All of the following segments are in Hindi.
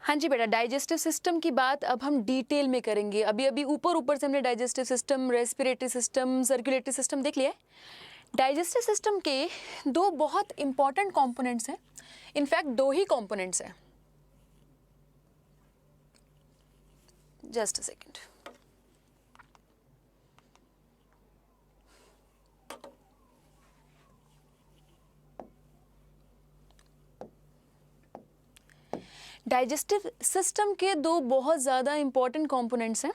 हाँ जी बेटा, डाइजेस्टिव सिस्टम की बात अब हम डिटेल में करेंगे। अभी अभी ऊपर ऊपर से हमने digestive system, respiratory system, circulatory system देख लिया है। डाइजेस्टिव सिस्टम के दो बहुत इंपॉर्टेंट कंपोनेंट्स हैं, इनफैक्ट दो ही कंपोनेंट्स हैं। Just a second. Digestive system के दो बहुत ज़्यादा इंपॉर्टेंट कंपोनेंट्स हैं।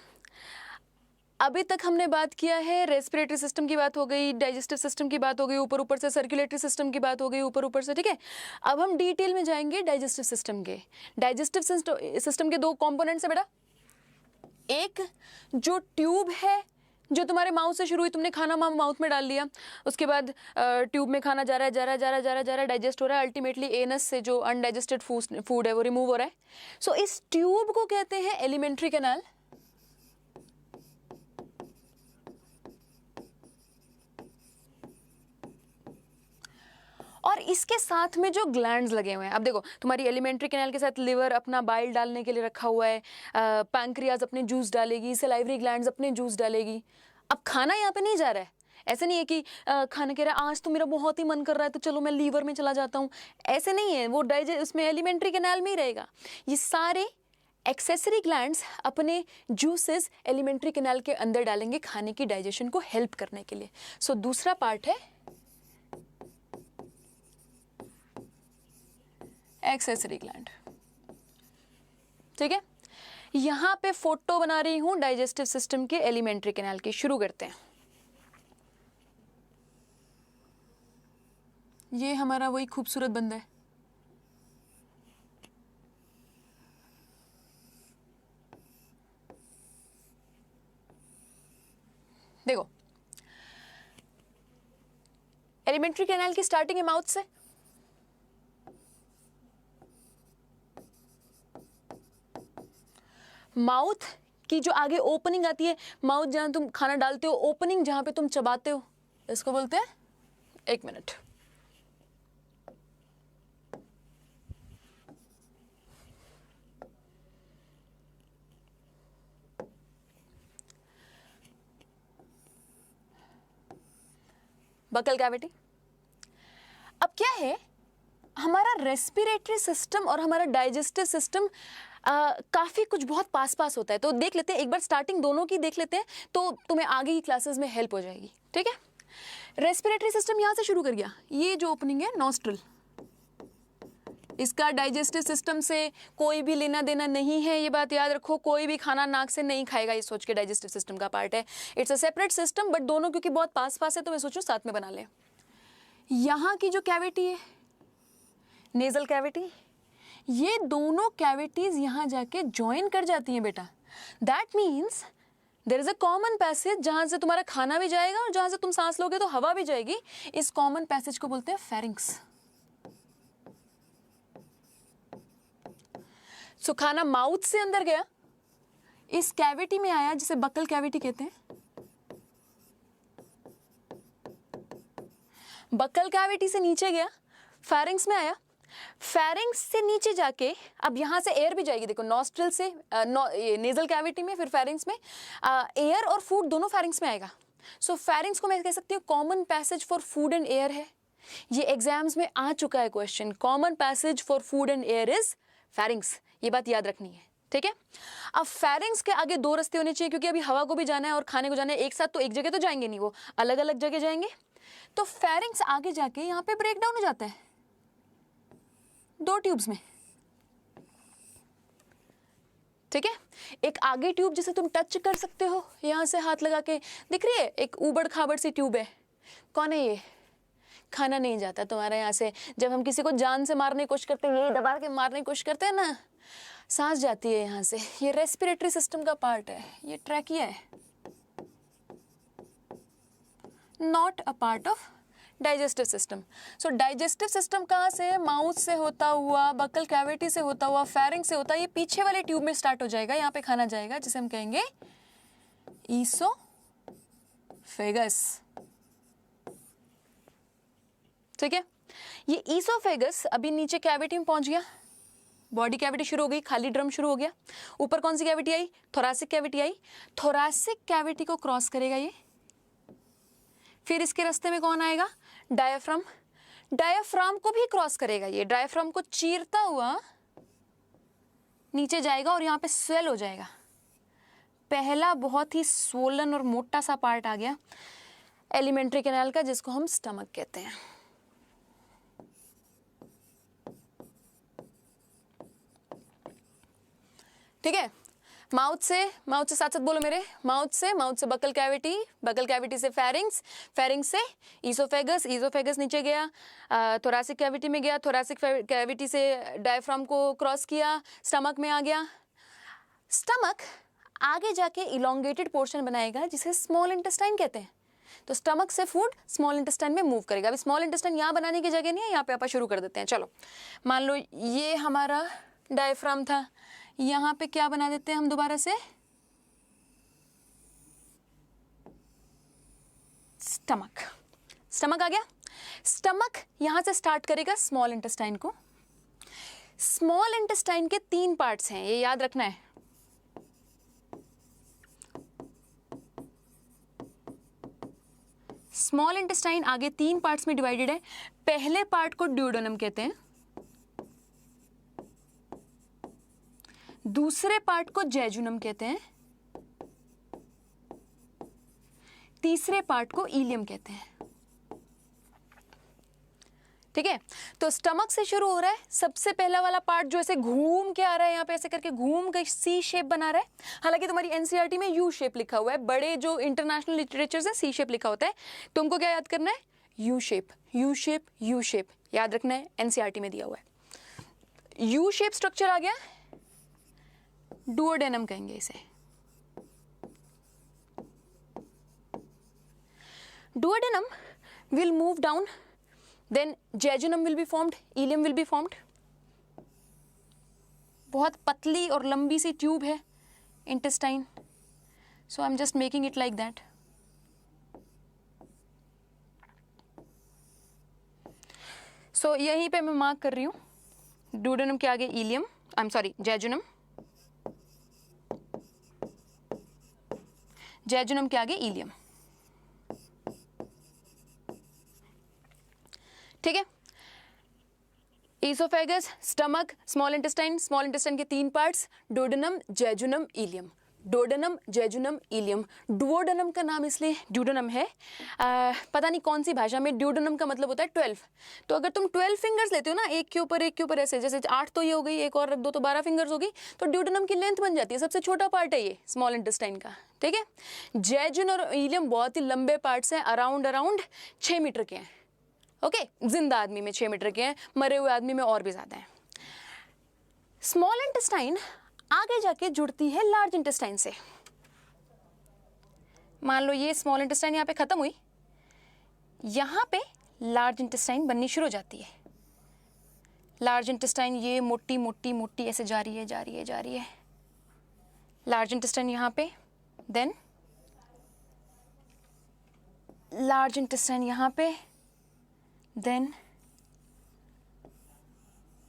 अभी तक हमने बात किया है, रेस्पिरेटरी सिस्टम की बात हो गई, डाइजेस्टिव सिस्टम की बात हो गई, ऊपर ऊपर से सर्कुलेटरी सिस्टम की बात हो गई ऊपर ऊपर से, ठीक है। अब हम डिटेल में जाएंगे डाइजेस्टिव सिस्टम के। डाइजेस्टिव सिस्टम के दो कंपोनेंट्स हैं बेटा। एक जो ट्यूब है, जो तुम्हारे माउथ से शुरू हुई, तुमने खाना माउथ में डाल लिया, उसके बाद ट्यूब में खाना जा रहा है, डाइजेस्ट हो रहा है, अल्टीमेटली एनस से जो अनडाइजेस्टेड फूड है वो रिमूव हो रहा है। सो इस ट्यूब को कहते हैं एलिमेंट्री कैनाल। और इसके साथ में जो ग्लैंड्स लगे हुए हैं, अब देखो तुम्हारी एलिमेंट्री कैनाल के साथ लिवर अपना बाइल डालने के लिए रखा हुआ है, पैंक्रियाज अपने जूस डालेगी, सलाइवरी ग्लैंड्स अपने जूस डालेगी। अब खाना यहाँ पे नहीं जा रहा है, ऐसे नहीं है कि खाना कह रहा है आज तो मेरा बहुत ही मन कर रहा है तो चलो मैं लीवर में चला जाता हूँ, ऐसे नहीं है। वो उसमें एलिमेंट्री कैनाल में ही रहेगा। ये सारे एक्सेसरी ग्लैंड्स अपने जूसेस एलिमेंट्री कैनाल के अंदर डालेंगे खाने की डाइजेशन को हेल्प करने के लिए। सो दूसरा पार्ट है एक्सेसरी ग्लैंड, ठीक है। यहां पे फोटो बना रही हूं डाइजेस्टिव सिस्टम के एलिमेंट्री कैनाल की। शुरू करते हैं। ये हमारा वही खूबसूरत बंदा है, देखो एलिमेंट्री कैनाल की स्टार्टिंग है माउथ से, माउथ की जो आगे ओपनिंग आती है, माउथ जहां तुम खाना डालते हो, ओपनिंग जहां पे तुम चबाते हो, इसको बोलते हैं, एक मिनट, बकल कैविटी। अब क्या है, हमारा रेस्पिरेटरी सिस्टम और हमारा डाइजेस्टिव सिस्टम काफ़ी कुछ बहुत पास पास होता है। तो देख लेते हैं एक बार, स्टार्टिंग दोनों की देख लेते हैं तो तुम्हें आगे की क्लासेस में हेल्प हो जाएगी, ठीक है। रेस्पिरेटरी सिस्टम यहाँ से शुरू कर गया, ये जो ओपनिंग है नॉस्ट्रल, इसका डाइजेस्टिव सिस्टम से कोई भी लेना देना नहीं है, ये बात याद रखो। कोई भी खाना नाक से नहीं खाएगा, ये सोच के डाइजेस्टिव सिस्टम का पार्ट है। It's a separate system, but दोनों क्योंकि बहुत पास पास है तो मैं सोचूं साथ में बना लें। यहाँ की जो कैविटी है नेजल कैविटी, ये दोनों कैविटीज यहाँ जाके ज्वाइन कर जाती हैं बेटा। That means there is a common passage जहाँ से तुम्हारा खाना भी जाएगा और जहाँ से तुम सांस लोगे तो हवा भी जाएगी। इस कॉमन पैसेज को बोलते हैं फेरिंक्स। सो खाना माउथ से अंदर गया, इस कैविटी में आया जिसे बकल कैविटी कहते हैं, बकल कैविटी से नीचे गया, फेरिंक्स में आया, फेरिंक्स से नीचे जाके अब यहाँ से एयर भी जाएगी, देखो नॉस्ट्रल से नेजल कैविटी में, फिर फेरिंक्स में एयर और फूड दोनों फेरिंक्स में आएगा। सो फेरिंक्स को मैं कह सकती हूँ common passage for food and air है। ये एग्जाम्स में आ चुका है question, common passage for food and air is pharynx, ये बात याद रखनी है, ठीक है। अब फेरिंक्स के आगे दो रास्ते होने चाहिए, क्योंकि अभी हवा को भी जाना है और खाने को जाना है, एक साथ तो एक जगह तो जाएंगे नहीं, वो अलग अलग जगह जाएंगे। तो फेरिंक्स आगे जाके यहाँ पे ब्रेक डाउन हो जाता है दो ट्यूब्स में, ठीक है। एक आगे ट्यूब जिसे तुम टच कर सकते हो, यहां से हाथ लगा के, दिख रही है, एक ऊबड़ खाबड़ सी ट्यूब है। कौन है ये? खाना नहीं जाता तुम्हारे यहाँ से। जब हम किसी को जान से मारने की कोशिश करते हैं, ये दबा के मारने की कोशिश करते हैं ना, सांस जाती है यहाँ से। ये रेस्पिरेटरी सिस्टम का पार्ट है, ये ट्रैकिया है, not a part of digestive system. So digestive system कहाँ से? माउथ से होता हुआ, बकल कैविटी से होता हुआ, फेरिंक्स से होता है, ये पीछे वाले ट्यूब में स्टार्ट हो जाएगा, यहाँ पे खाना जाएगा जिसे हम कहेंगे ईसोफेगस, ठीक है। ये ईसोफेगस अभी नीचे कैविटी में पहुंच गया, बॉडी कैविटी शुरू हो गई, खाली ड्रम शुरू हो गया। ऊपर कौन सी कैविटी आई? थोरैसिक कैविटी आई। थोरैसिक कैविटी को क्रॉस करेगा ये, फिर इसके रास्ते में कौन आएगा? डायाफ्राम। डायाफ्राम को भी क्रॉस करेगा ये, डायाफ्राम को चीरता हुआ नीचे जाएगा और यहाँ पे स्वेल हो जाएगा। पहला बहुत ही स्वोलन और मोटा सा पार्ट आ गया एलिमेंट्री कैनाल का, जिसको हम स्टमक कहते हैं। ठीक है, माउथ से साथ साथ बोलो मेरे, माउथ से बकल कैविटी, बकल कैविटी से फेरिंग्स, फेरिंग्स से ईसोफेगस, ईसोफेगस नीचे गया, थोरैसिक कैविटी में गया, थोरैसिक कैविटी से डायफ्राम को क्रॉस किया, स्टमक में आ गया। स्टमक आगे जाके इलोंगेटेड पोर्शन बनाएगा जिसे स्मॉल इंटेस्टाइन कहते हैं। तो स्टमक से फूड स्मॉल इंटेस्टाइन में मूव करेगा। अभी स्मॉल इंटेस्टाइन यहाँ बनाने की जगह नहीं है, यहाँ पे आप शुरू कर देते हैं। चलो मान लो ये हमारा डायफ्राम था, यहाँ पे क्या बना देते हैं हम दोबारा से? स्टमक। स्टमक आ गया। स्टमक यहाँ से स्टार्ट करेगा स्मॉल इंटेस्टाइन को। स्मॉल इंटेस्टाइन के 3 पार्ट्स हैं, ये याद रखना है। स्मॉल इंटेस्टाइन आगे 3 पार्ट्स में डिवाइडेड है। पहले पार्ट को ड्यूडेनम कहते हैं, दूसरे पार्ट को जेजुनम कहते हैं, तीसरे पार्ट को इलियम कहते हैं। ठीक है, तो स्टमक से शुरू हो रहा है। सबसे पहला वाला पार्ट जो ऐसे घूम के आ रहा है, यहाँ पे ऐसे करके घूम के सी शेप बना रहा है। हालांकि तुम्हारी एनसीईआरटी में यू शेप लिखा हुआ है, बड़े जो इंटरनेशनल लिटरेचर है सी शेप लिखा होता है। तुमको क्या याद करना है? U shape, U shape, U shape याद रखना है, एनसीईआरटी में दिया हुआ है। यू शेप स्ट्रक्चर आ गया, डुओडेनम कहेंगे इसे। Duodenum will move down, then jejunum will be formed, ileum will be formed. बहुत पतली और लंबी सी ट्यूब है intestine, so I'm just making it like that. So यहीं पे मैं मार्क कर रही हूँ, डुओडेनम के आगे इलियम, जेजुनम, जेजुनम के आगे इलियम। ठीक है, ईसोफेगस, स्टमक, स्मॉल इंटेस्टाइन के 3 parts, duodenum, jejunum, ileum. Duodenum, jejunum, ileum. Duodenum का नाम इसलिए डुओडेनम है, पता नहीं कौन सी भाषा में डुओडेनम का मतलब होता है 12। तो अगर तुम 12 फिंगर्स लेते हो ना, एक के ऊपर ऐसे, जैसे 8 तो ये हो गई, एक और रख दो तो 12 फिंगर्स होगी, तो डुओडेनम की लेंथ बन जाती है। सबसे छोटा पार्ट है ये स्मॉल इंटेस्टाइन का। ठीक है, जेजुन और इलियम बहुत ही लंबे पार्ट्स हैं, अराउंड 6 मीटर के हैं। ओके, जिंदा आदमी में 6 मीटर के हैं, मरे हुए आदमी में और भी ज्यादा है। स्मॉल इंटेस्टाइन आगे जाके जुड़ती है लार्ज इंटेस्टाइन से। मान लो ये स्मॉल इंटेस्टाइन यहाँ पे खत्म हुई, यहाँ पे लार्ज इंटेस्टाइन बननी शुरू हो जाती है। लार्ज इंटेस्टाइन ये मोटी मोटी मोटी ऐसे जा रही है। लार्ज इंटेस्टाइन यहाँ पे, देन लार्ज इंटेस्टाइन यहाँ पे, देन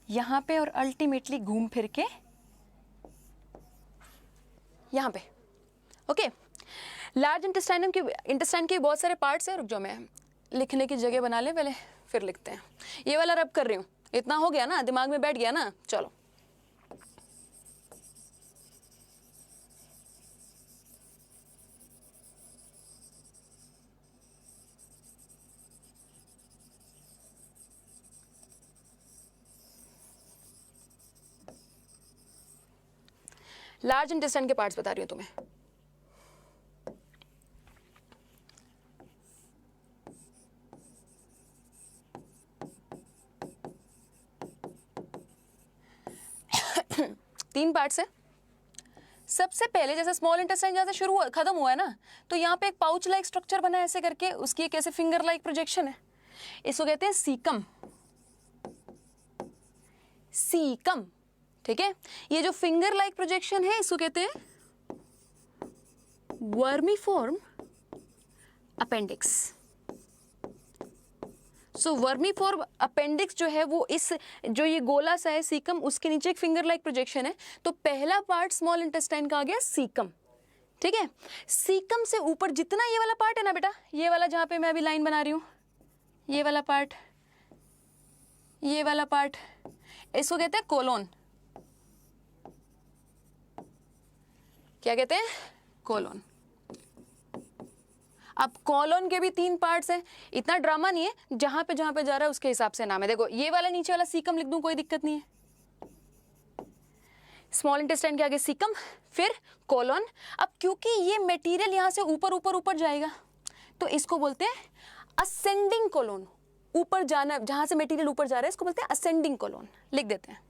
यहाँ पे, और अल्टीमेटली घूम फिर के यहाँ पे। ओके, लार्ज इंटेस्टाइन के बहुत सारे पार्ट्स हैं। रुक जाओ, मैं लिखने की जगह बना ले पहले, फिर लिखते हैं। ये वाला रब कर रही हूँ, इतना हो गया ना, दिमाग में बैठ गया ना। चलो, लार्ज इंटेस्टाइन के पार्ट्स बता रही हूँ तुम्हें। तीन पार्ट्स है। सबसे पहले जैसे स्मॉल इंटेस्टाइन जहाँ से खत्म हुआ है ना, तो यहाँ पे एक पाउच लाइक स्ट्रक्चर बना है ऐसे करके, उसकी एक ऐसे फिंगर लाइक प्रोजेक्शन है, इसको कहते हैं सीकम। सीकम, ठीक है। ये जो फिंगर लाइक प्रोजेक्शन है इसको कहते हैं वर्मीफॉर्म अपेंडिक्स। सो वर्मीफॉर्म अपेंडिक्स जो है वो इस जो ये गोला सा है सीकम, उसके नीचे एक फिंगर लाइक प्रोजेक्शन है। तो पहला पार्ट स्मॉल इंटेस्टाइन का आ गया सीकम, ठीक है। सीकम से ऊपर जितना ये वाला पार्ट है ना बेटा, ये वाला जहाँ पे मैं अभी लाइन बना रही हूँ, ये वाला पार्ट, ये वाला पार्ट, इसको कहते हैं कोलोन। क्या कहते हैं? कोलोन। अब कोलोन के भी 3 पार्ट्स हैं, इतना ड्रामा नहीं है, जहां पे जा रहा है उसके हिसाब से नाम है। देखो ये वाला नीचे वाला सीकम लिख दूं, कोई दिक्कत नहीं है। स्मॉल इंटेस्टाइन के आगे सीकम, फिर कोलोन। अब क्योंकि ये मटेरियल यहां से ऊपर ऊपर ऊपर जाएगा तो इसको बोलते हैं असेंडिंग कोलोन। ऊपर जाना, जहां से मटेरियल ऊपर जा रहा है इसको बोलते हैं असेंडिंग कोलोन। लिख देते हैं।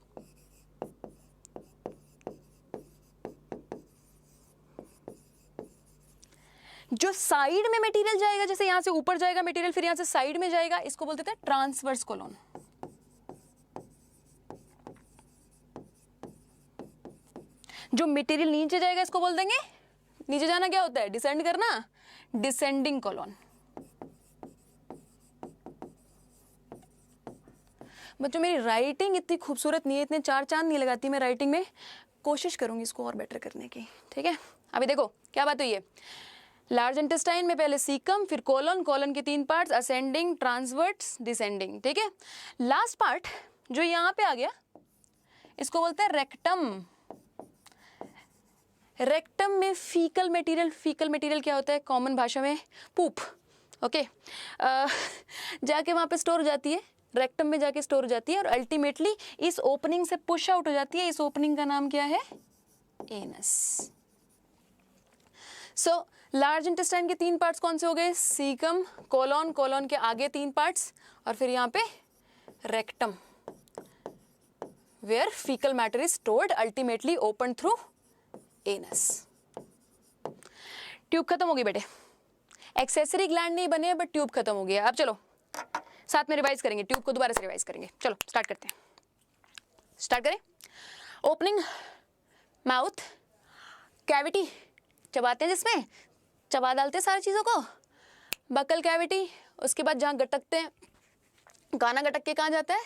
जो साइड में मटेरियल जाएगा, जैसे यहां से ऊपर जाएगा मटेरियल फिर यहां से साइड में जाएगा, इसको बोलते थे ट्रांसवर्स कोलोन। जो मटेरियल नीचे जाएगा इसको बोल देंगे, नीचे जाना क्या होता है? डिसेंड करना, डिसेंडिंग कोलोन। बच्चों मेरी राइटिंग इतनी खूबसूरत नहीं है, इतने 4 चांद नहीं लगाती मैं राइटिंग में, कोशिश करूंगी इसको और बेटर करने की, ठीक है। अभी देखो क्या बात हुई है। लार्ज इंटेस्टाइन में पहले सीकम, फिर कोलोन, कोलोन के 3 पार्ट्स असेंडिंग, ट्रांसवर्स, डिसेंडिंग, ठीक है। लास्ट पार्ट जो यहाँ पे आ गया इसको बोलते हैं रेक्टम। रेक्टम में फीकल मटेरियल, फीकल मटेरियल क्या होता है कॉमन भाषा में? पूप, ओके। जाके वहाँ पे स्टोर हो जाती है, रेक्टम में जाके स्टोर हो जाती है और अल्टीमेटली इस ओपनिंग से पुश आउट हो जाती है। इस ओपनिंग का नाम क्या है? एनस। सो लार्ज इंटेस्टाइन के 3 पार्ट्स कौन से हो गए? सीकम, कोलोन, कोलोन के आगे 3 पार्ट्स और फिर यहाँ पे rectum, where fecal matter is stored ultimately open through anus. Tube खत्म हो गई बेटे, एक्सेसरी ग्लैंड नहीं बने बट ट्यूब खत्म हो गया। अब चलो साथ में रिवाइज करेंगे, ट्यूब को दोबारा से रिवाइज करेंगे। चलो स्टार्ट करते हैं, स्टार्ट करें। ओपनिंग माउथ, कैविटी चबाते हैं जिसमें चबा डालते हैं सारी चीज़ों को, बकल कैविटी, उसके बाद जहाँ गटकते हैं, गाना गटक के कहाँ जाता है?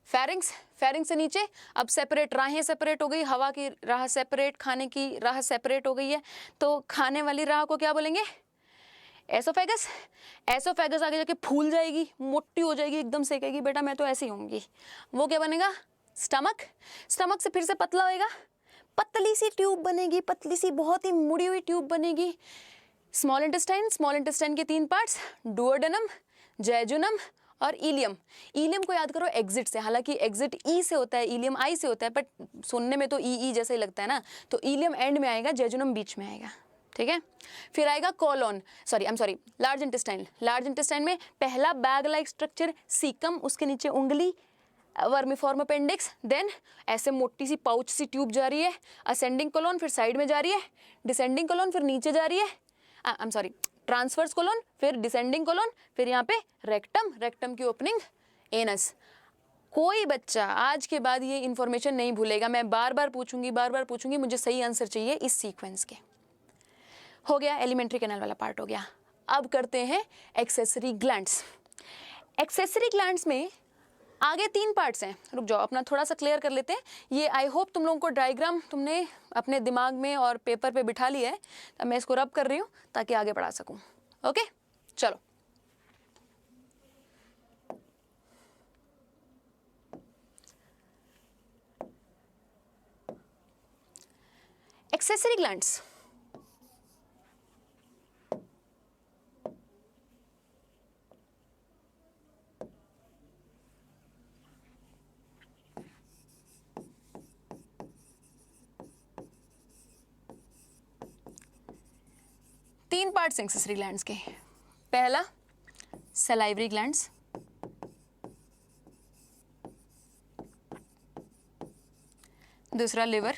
फेरिंग्स, फेरिंग्स से नीचे अब सेपरेट राहें सेपरेट हो गई, हवा की राह सेपरेट, खाने की राह सेपरेट हो गई है, तो खाने वाली राह को क्या बोलेंगे? एसोफेगस। एसोफेगस आगे जाके फूल जाएगी, मोटी हो जाएगी, एकदम से कहेगी बेटा मैं तो ऐसे ही होंगी, वो क्या बनेगा? स्टमक। स्टमक से फिर से पतला होएगा, पतली सी ट्यूब बनेगी, पतली सी बहुत ही मुड़ी हुई ट्यूब बनेगी। स्मॉल इंटेस्टाइन, स्मॉल इंटेस्टाइन के 3 पार्ट्स, डुओडेनम, जेजुनम और इलियम। इलियम को याद करो एग्जिट से, हालांकि एग्जिट ई से होता है, इलियम आई से होता है, बट सुनने में तो ई जैसा ही लगता है ना, तो इलियम एंड में आएगा, जेजुनम बीच में आएगा, ठीक है। फिर आएगा colon, large intestine. Large intestine में पहला बैग लाइक स्ट्रक्चर सीकम, उसके नीचे उंगली, वर्मीफॉर्म अपेंडिक्स, देन ऐसे मोटी सी पाउच सी ट्यूब जा रही है, असेंडिंग कोलोन, फिर साइड में जा रही है, डिसेंडिंग कोलोन, फिर नीचे जा रही है, ट्रांसवर्स कोलोन, फिर डिसेंडिंग कोलोन, फिर यहाँ पे रेक्टम, रेक्टम की ओपनिंग एनस। कोई बच्चा आज के बाद ये इंफॉर्मेशन नहीं भूलेगा, मैं बार बार पूछूंगी, मुझे सही आंसर चाहिए इस सीक्वेंस के। हो गया एलिमेंट्री कैनाल वाला पार्ट हो गया। अब करते हैं एक्सेसरी ग्लैंड्स। एक्सेसरी ग्लैंड्स में आगे 3 पार्ट्स हैं, रुक जाओ अपना थोड़ा सा क्लियर कर लेते हैं। ये आई होप तुम लोगों को डायग्राम तुमने अपने दिमाग में और पेपर पे बिठा लिया है, अब मैं इसको रब कर रही हूँ ताकि आगे पढ़ा सकूँ। ओके चलो, एक्सेसरी ग्लैंड्स। तीन पार्ट्स एक्सेसरी ग्लैंड्स के। पहला सलाइवरी ग्लैंड्स, दूसरा लिवर,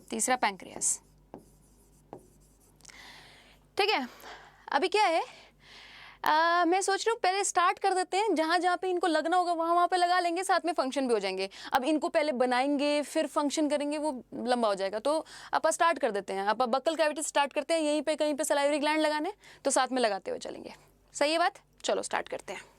तीसरा पैंक्रियास। ठीक है, अभी क्या है, मैं सोच रही हूँ पहले स्टार्ट कर देते हैं, जहाँ जहाँ पे इनको लगना होगा वहाँ वहाँ पे लगा लेंगे, साथ में फंक्शन भी हो जाएंगे। अब इनको पहले बनाएंगे फिर फंक्शन करेंगे, वो लंबा हो जाएगा, तो आप स्टार्ट कर देते हैं। आप बक्कल कैविटी स्टार्ट करते हैं, यहीं पे कहीं पे सलाइवरी ग्लैंड लगाने, तो साथ में लगाते हुए चलेंगे। सही है बात? चलो स्टार्ट करते हैं।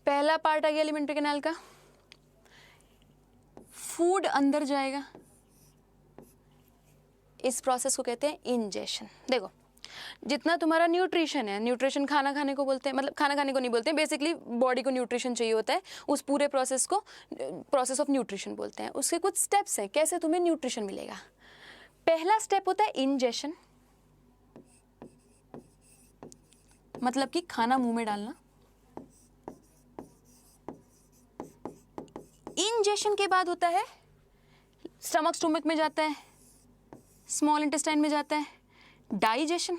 पहला पार्ट आ गया एलिमेंट्री कैनाल का, फूड अंदर जाएगा, इस प्रोसेस को कहते हैं इंजेशन। देखो जितना तुम्हारा न्यूट्रिशन है, न्यूट्रिशन खाना खाने को बोलते हैं, मतलब खाना खाने को नहीं बोलते हैं, बेसिकली बॉडी को न्यूट्रिशन चाहिए होता है, उस पूरे प्रोसेस को प्रोसेस ऑफ न्यूट्रिशन बोलते हैं। उसके कुछ स्टेप्स हैं कैसे तुम्हें न्यूट्रिशन मिलेगा। पहला स्टेप होता है इंजेशन, मतलब कि खाना मुंह में डालना। इंजेशन के बाद होता है स्टमक में जाता है, स्मॉल इंटेस्टाइन में जाता है डाइजेशन,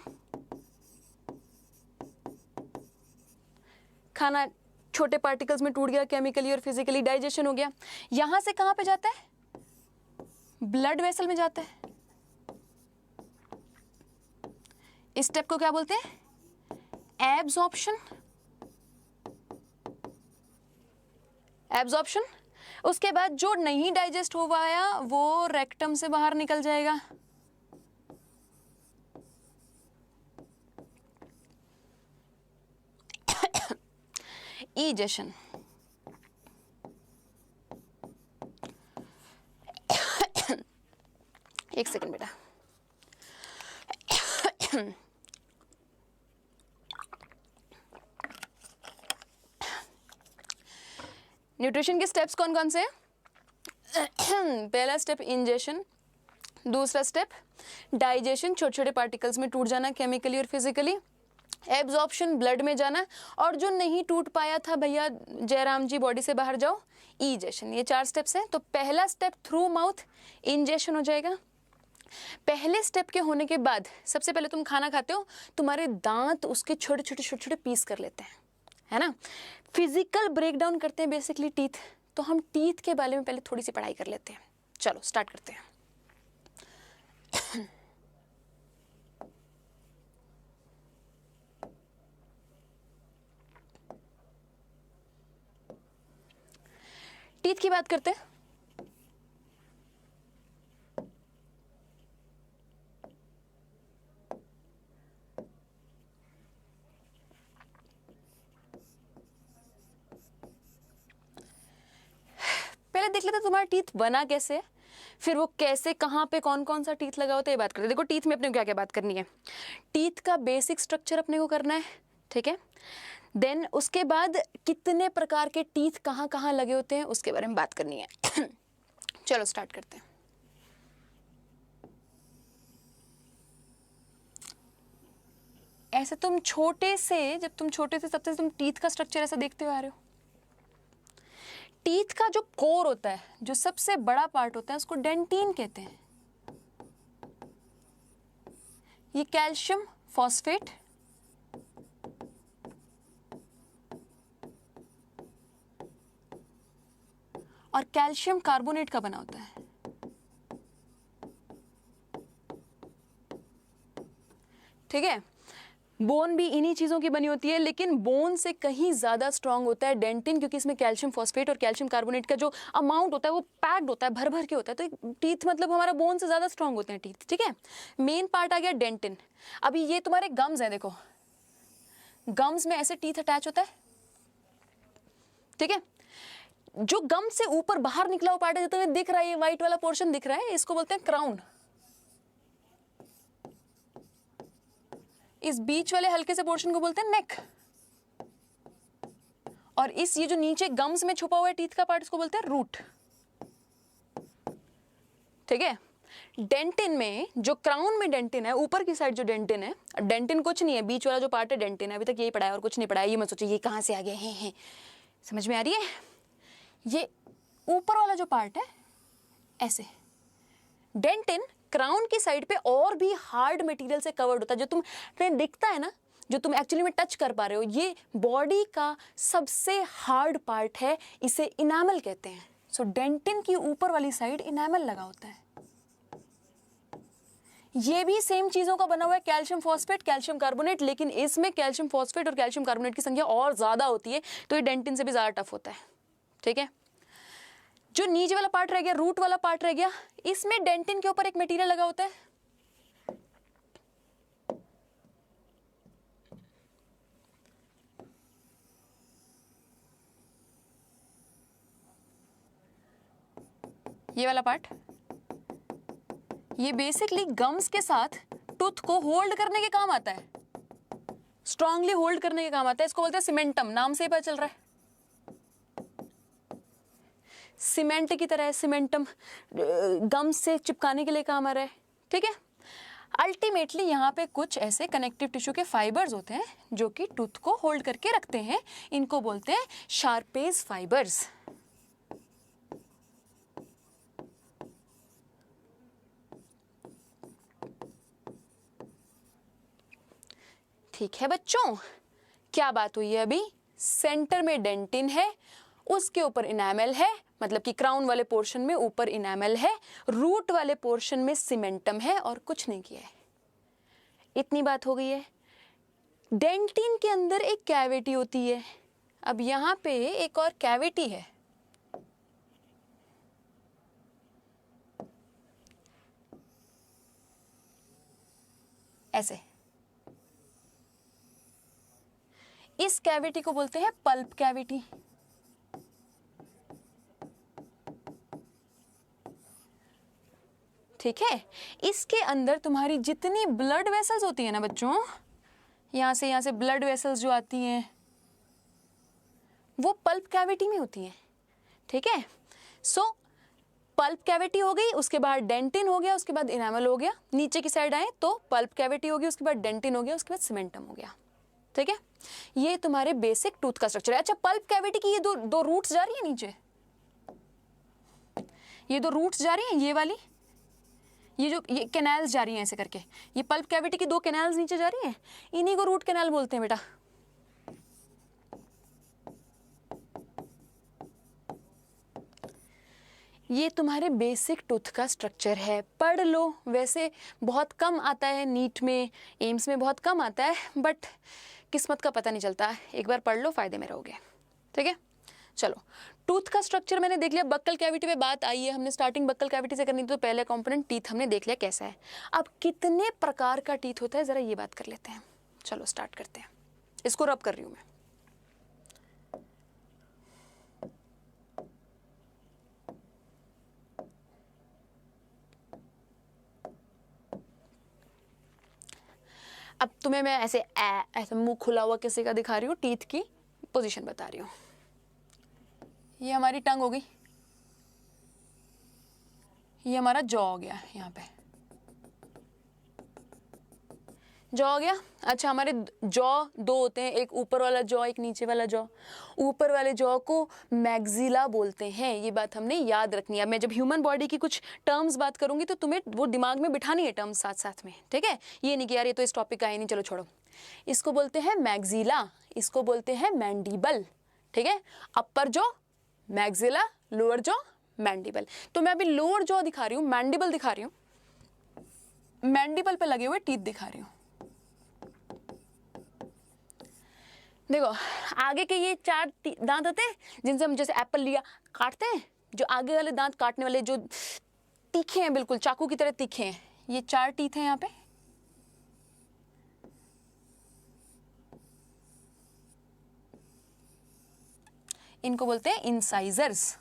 खाना छोटे पार्टिकल्स में टूट गया, केमिकली और फिजिकली डाइजेशन हो गया। यहां से कहां पे जाता है? ब्लड वेसल में जाता है। इस स्टेप को क्या बोलते हैं? एब्जॉर्प्शन। एब्जॉर्प्शन। उसके बाद जो नहीं डाइजेस्ट हो पाया वो रेक्टम से बाहर निकल जाएगा। इजेशन। एक सेकंड बेटा। न्यूट्रिशन के स्टेप्स कौन कौन से हैं? पहला स्टेप इंजेशन, दूसरा स्टेप डाइजेशन, छोटे छोटे पार्टिकल्स में टूट जाना केमिकली और फिजिकली, एब्जॉर्प्शन ब्लड में जाना, और जो नहीं टूट पाया था भैया जयराम जी बॉडी से बाहर जाओ, इजेशन। ये 4 स्टेप्स हैं। तो पहला स्टेप थ्रू माउथ इंजेशन हो जाएगा। पहले स्टेप के होने के बाद सबसे पहले तुम खाना खाते हो, तुम्हारे दांत उसके छोटे छोटे पीस कर लेते हैं, है ना। फिजिकल ब्रेकडाउन करते हैं बेसिकली टीथ। तो हम टीथ के बारे में पहले थोड़ी सी पढ़ाई कर लेते हैं। चलो स्टार्ट करते हैं। टीथ की बात करते हैं। पहले देख लेते तुम्हारा टीथ बना कैसे है, फिर वो कैसे कहाँ पे कौन कौन सा टीथ लगा होता है ये बात करते हैं। देखो टीथ में अपने को क्या क्या बात करनी है। टीथ का बेसिक स्ट्रक्चर अपने को करना है, ठीक है। देन उसके बाद कितने प्रकार के टीथ कहाँ कहाँ लगे होते हैं उसके बारे में बात करनी है। चलो स्टार्ट करते हैं। ऐसे तुम छोटे से, जब तुम छोटे थे तब से तुम टीथ का स्ट्रक्चर ऐसा देखते हुए आ रहे हो। टीथ का जो कोर होता है, जो सबसे बड़ा पार्ट होता है, उसको डेंटिन कहते हैं। ये कैल्शियम फॉस्फेट और कैल्शियम कार्बोनेट का बना होता है, ठीक है। बोन भी इन्हीं चीज़ों की बनी होती है, लेकिन बोन से कहीं ज़्यादा स्ट्रांग होता है डेंटिन, क्योंकि इसमें कैल्शियम फॉस्फेट और कैल्शियम कार्बोनेट का जो अमाउंट होता है वो पैक्ड होता है, भर भर के होता है। तो टीथ मतलब हमारा बोन से ज़्यादा स्ट्रांग होते हैं टीथ, ठीक है। मेन पार्ट आ गया डेंटिन। अभी ये तुम्हारे गम्स हैं, देखो गम्स में ऐसे टीथ अटैच होता है, ठीक है। जो गम से ऊपर बाहर निकला हुआ पार्ट है, जो तुम्हें दिख रहा है, ये व्हाइट वाला पोर्शन दिख रहा है, इसको बोलते हैं क्राउन। इस बीच वाले हल्के से पोर्शन को बोलते हैं नेक, और इस ये जो नीचे गम्स में छुपा हुआ है टीथ का पार्ट, इसको बोलते हैं रूट, ठीक है। डेंटिन में, जो क्राउन में डेंटिन है, ऊपर की साइड जो डेंटिन है, डेंटिन कुछ नहीं है, बीच वाला जो पार्ट है डेंटिन है। अभी तक यही पढ़ा है और कुछ नहीं पढ़ा है, ये मत सोचिए ये कहाँ से आ गया है। समझ में आ रही है? ये ऊपर वाला जो पार्ट है ऐसे, डेंटिन क्राउन की साइड पे और भी हार्ड मटेरियल से कवर्ड होता है, जो तुम्हें दिखता है ना, जो तुम एक्चुअली में टच कर पा रहे हो, ये बॉडी का सबसे हार्ड पार्ट है, इसे इनामल कहते हैं। सो डेंटिन की ऊपर वाली साइड इनामल लगा होता है। ये भी सेम चीजों का बना हुआ है, कैल्शियम फॉस्फेट, कैल्शियम कार्बोनेट, लेकिन इसमें कैल्शियम फॉस्फेट और कैल्शियम कार्बोनेट की संख्या और ज्यादा होती है, तो ये डेंटिन से भी ज्यादा टफ होता है। ठीक है, जो नीचे वाला पार्ट रह गया, रूट वाला पार्ट रह गया, इसमें डेंटिन के ऊपर एक मटेरियल लगा होता है, ये वाला पार्ट। ये बेसिकली गम्स के साथ टूथ को होल्ड करने के काम आता है, स्ट्रांगली होल्ड करने के काम आता है। इसको बोलते हैं सीमेंटम, नाम से ही पता चल रहा है, सीमेंट की तरह है सीमेंटम, गम्स से चिपकाने के लिए काम आ रहा है। ठीक है, अल्टीमेटली यहाँ पे कुछ ऐसे कनेक्टिव टिश्यू के फाइबर्स होते हैं जो कि टूथ को होल्ड करके रखते हैं, इनको बोलते हैं शार्पेज फाइबर्स। ठीक है बच्चों, क्या बात हुई है अभी? सेंटर में डेंटिन है, उसके ऊपर इनामल है, मतलब कि क्राउन वाले पोर्शन में ऊपर इनामल है, रूट वाले पोर्शन में सीमेंटम है, और कुछ नहीं किया है। इतनी बात हो गई है। डेंटिन के अंदर एक कैविटी होती है। अब यहां पे एक और कैविटी है, ऐसे। इस कैविटी को बोलते हैं पल्प कैविटी। ठीक है, इसके अंदर तुम्हारी जितनी ब्लड वेसल्स होती है ना बच्चों, यहां से ब्लड वेसल्स जो आती हैं वो पल्प कैविटी में होती हैं। ठीक है, सो पल्प कैविटी हो गई, उसके बाद डेंटिन हो गया, उसके बाद इनामल हो गया। नीचे की साइड आए तो पल्प कैविटी होगी, उसके बाद डेंटिन हो गया, उसके बाद सीमेंटम हो गया। ठीक है, ये तुम्हारे बेसिक टूथ का स्ट्रक्चर है। अच्छा, पल्प कैविटी की ये दो रूट्स जा रही है नीचे, ये दो रूट्स जा रही हैं, ये वाली, ये कैनाल्स जा रही हैं ऐसे करके, ये पल्प कैविटी की दो कैनाल्स नीचे जा रही हैं, इन्हीं को रूट कैनाल बोलते हैं बेटा। ये तुम्हारे बेसिक टूथ का स्ट्रक्चर है, पढ़ लो। वैसे बहुत कम आता है नीट में, एम्स में बहुत कम आता है, बट किस्मत का पता नहीं चलता, एक बार पढ़ लो, फायदे में रहोगे। ठीक है, चलो, टूथ का स्ट्रक्चर मैंने देख लिया। बक्कल कैविटी पे बात आई है, हमने स्टार्टिंग बक्कल कैविटी से करनी थी, तो पहले कंपोनेंट टीथ हमने देख लिया कैसा है। अब कितने प्रकार का टीथ होता है, जरा ये बात कर लेते हैं। चलो स्टार्ट करते हैं, इसको रब कर रही हूं मैं। अब तुम्हें मैं ऐसे मुंह खुला हुआ किसी का दिखा रही हूँ, टीथ की पोजीशन बता रही हूँ। ये हमारी टंग हो गई, ये हमारा जॉ हो गया, यहाँ पे जॉ हो गया। अच्छा, हमारे जॉ दो होते हैं, एक ऊपर वाला जॉ, एक नीचे वाला जॉ। ऊपर वाले जॉ को मैग्जिला बोलते हैं, ये बात हमने याद रखनी है। मैं जब ह्यूमन बॉडी की कुछ टर्म्स बात करूंगी तो तुम्हें वो दिमाग में बिठानी है टर्म्स साथ साथ में। ठीक है, ये नहीं कि यार ये तो इस टॉपिक का है नहीं, चलो छोड़ो। इसको बोलते हैं मैग्जिला, इसको बोलते हैं मैंडिबल। ठीक है, अपर jaw maxilla, lower jaw mandible. तो मैं अभी लोअर जॉ दिखा रही हूँ, मैंडिबल दिखा रही हूँ, मैंडिबल पे लगे हुए टीथ दिखा रही हूँ। देखो, आगे के ये चार दांत होते हैं जिनसे हम जैसे एप्पल लिया काटते हैं, जो आगे वाले दांत काटने वाले जो तीखे हैं, बिल्कुल चाकू की तरह तीखे हैं, ये चार टीथ हैं यहाँ पे। इनको बोलते हैं इंसाइजर्स।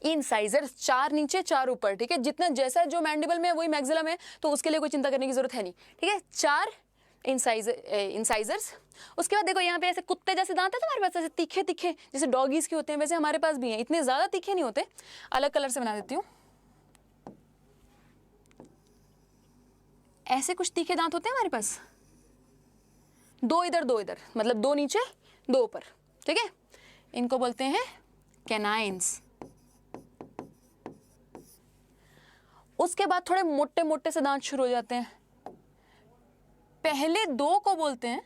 इंसाइजर्स, चार नीचे चार ऊपर। ठीक है, जितना जैसा जो मैंडिबल में है वही मैग्जिला में है, तो उसके लिए कोई चिंता करने की जरूरत है नहीं। ठीक है, चार इंसाइजर्स। उसके बाद देखो यहाँ पे ऐसे कुत्ते जैसे दांत है तुम्हारे पास, ऐसे तीखे तीखे जैसे डॉगीज के होते हैं, वैसे हमारे पास भी हैं। इतने ज्यादा तीखे नहीं होते, अलग कलर से बना देती हूँ। ऐसे कुछ तीखे दांत होते हैं हमारे पास, दो इधर, मतलब दो नीचे दो ऊपर। ठीक है, इनको बोलते हैं कैनाइन्स। उसके बाद थोड़े मोटे मोटे से दांत शुरू हो जाते हैं। पहले दो को बोलते हैं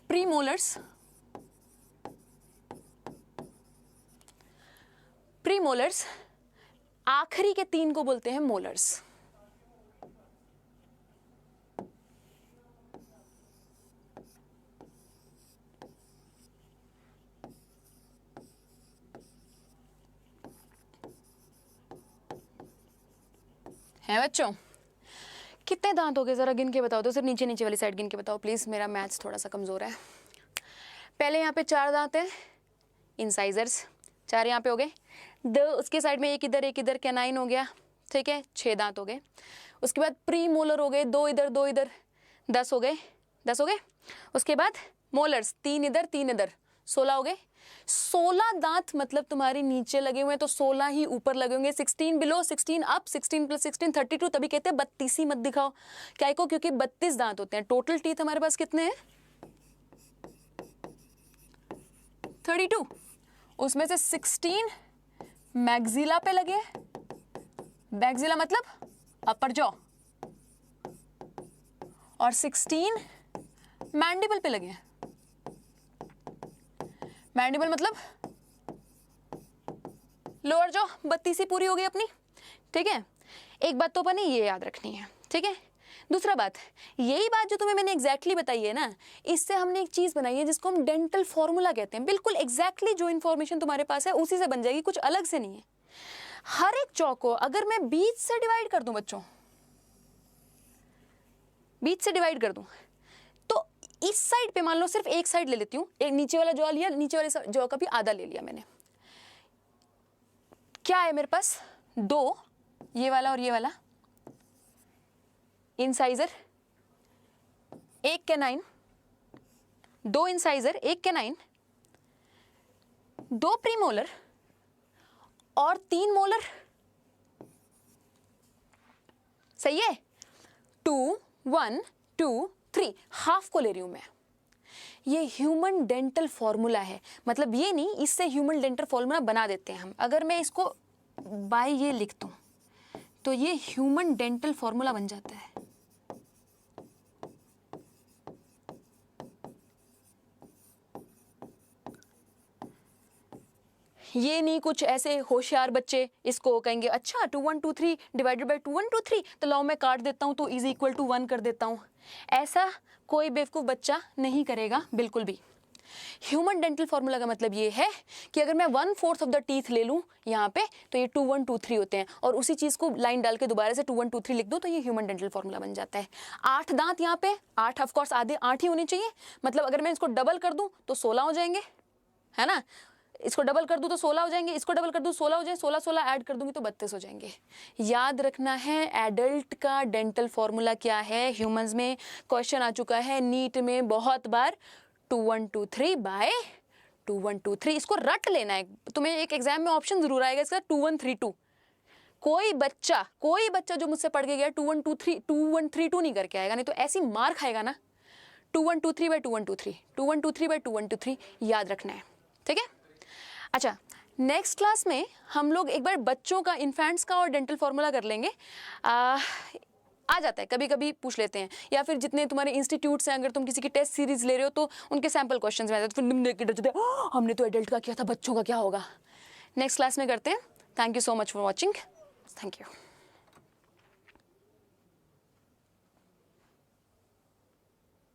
प्रीमोलर्स, प्रीमोलर्स। आखिरी के तीन को बोलते हैं मोलर्स। हैं बच्चों? कितने दांत हो गए जरा गिन के बताओ तो, सिर्फ नीचे नीचे वाली साइड गिन के बताओ प्लीज, मेरा मैथ्स थोड़ा सा कमजोर है। पहले यहाँ पे 4 दांत हैं, इंसाइजर्स, 4 यहाँ पे हो गए, उसके साइड में एक इधर कैनाइन हो गया, ठीक है, 6 दांत हो गए। उसके बाद प्री मोलर हो गए, 2 इधर 10 हो गए, 10 हो गए। उसके बाद मोलर्स 3 इधर 16 हो गए। 16 दांत मतलब तुम्हारे नीचे लगे हुए हैं तो 16 ही ऊपर लगे होंगे। 16 बिलो, 16 अप, 16 + 16 32। तभी कहते हैं 32 ही मत दिखाओ, क्या को, क्योंकि 32 दांत होते हैं। टोटल टीथ हमारे पास कितने हैं? 32। उसमें से 16 मैक्सिला पे लगे, मैक्सिला मतलब अपर जॉ, और 16 मैंडिबल पे लगे हैं। मैंडिबल मतलब लोअर जॉ। 32 ही पूरी हो गई अपनी, ठीक है। एक बात तो अपने ये याद रखनी है, ठीक है। दूसरा बात, यही बात जो तुम्हें मैंने एग्जैक्टली बताई है ना, इससे हमने एक चीज बनाई है जिसको हम डेंटल फॉर्मूला कहते हैं। बिल्कुल एग्जैक्टली जो इंफॉर्मेशन तुम्हारे पास है उसी से बन जाएगी, कुछ अलग से नहीं है। हर एक जॉ को अगर मैं बीच से डिवाइड कर दूं बच्चों, बीच से डिवाइड कर दूं, तो इस साइड पे मान लो सिर्फ एक साइड ले लेती हूं, एक नीचे वाला जॉ लिया, नीचे वाले जॉ का भी आधा ले लिया मैंने। क्या है मेरे पास? 2, ये वाला और ये वाला, incisor, 1 canine, 2 incisor, 1 canine, 2 premolar और 3 मोलर। सही है? 2 1 2 3, हाफ को ले रही हूं मैं। ये ह्यूमन डेंटल फॉर्मूला है, मतलब ये नहीं, इससे ह्यूमन डेंटल फॉर्मूला बना देते हैं हम। अगर मैं इसको बाय ये लिख दूं तो ये ह्यूमन डेंटल फॉर्मूला बन जाता है। ये नहीं कुछ ऐसे होशियार बच्चे इसको कहेंगे अच्छा 2 1 2 3 डिवाइडेड बाय 2 1 2 3, तो लाओ मैं काट देता हूं तो इज इक्वल टू 1 कर देता हूं। ऐसा कोई बेवकूफ बच्चा नहीं करेगा बिल्कुल भी। ह्यूमन डेंटल फॉर्मूला का मतलब ये है कि अगर मैं 1/4 ऑफ द टीथ ले लूं यहाँ पे तो ये 2 1 2 3 होते हैं, और उसी चीज को लाइन डाल के दोबारा से 2 1 2 3 लिख दो तो ये ह्यूमन डेंटल फॉर्मूला बन जाता है। 8 दांत यहाँ पे, 8 ऑफ कोर्स आधे 8 ही होने चाहिए, मतलब अगर मैं इसको डबल कर दूं तो 16 हो जाएंगे, है ना। इसको डबल कर दूं तो 16 हो जाएंगे, इसको डबल कर दूं 16 हो जाए, 16 16 ऐड कर दूंगी तो 32 हो जाएंगे। याद रखना है एडल्ट का डेंटल फॉर्मूला क्या है। ह्यूमंस में क्वेश्चन आ चुका है नीट में बहुत बार, 2 1 2 3 बाय 2 1 2 3। इसको रट लेना है, तुम्हें एक एग्जाम में ऑप्शन जरूर आएगा इसका 2 1 3 2। कोई बच्चा जो मुझसे पढ़ के गया 2 1 2 3 2 1 3 2 नहीं करके आएगा, नहीं तो ऐसी मार खाएगा ना। 2 1 2 3 बाय 2 1 2 3, 2 1 2 3 बाय 2 1 2 3 याद रखना है, ठीक है। अच्छा, नेक्स्ट क्लास में हम लोग एक बार बच्चों का, इन्फेंट्स का और डेंटल फॉर्मूला कर लेंगे। आ जाता है कभी कभी पूछ लेते हैं, या फिर जितने तुम्हारे इंस्टीट्यूट्स हैं अगर तुम किसी की टेस्ट सीरीज ले रहे हो तो उनके सैंपल क्वेश्चंस में आते हैं, तो फिर तुम देख के डर जाते हो हमने तो एडल्ट का किया था, बच्चों का क्या होगा। नेक्स्ट क्लास में करते हैं। Thank you so much for watching, thank you.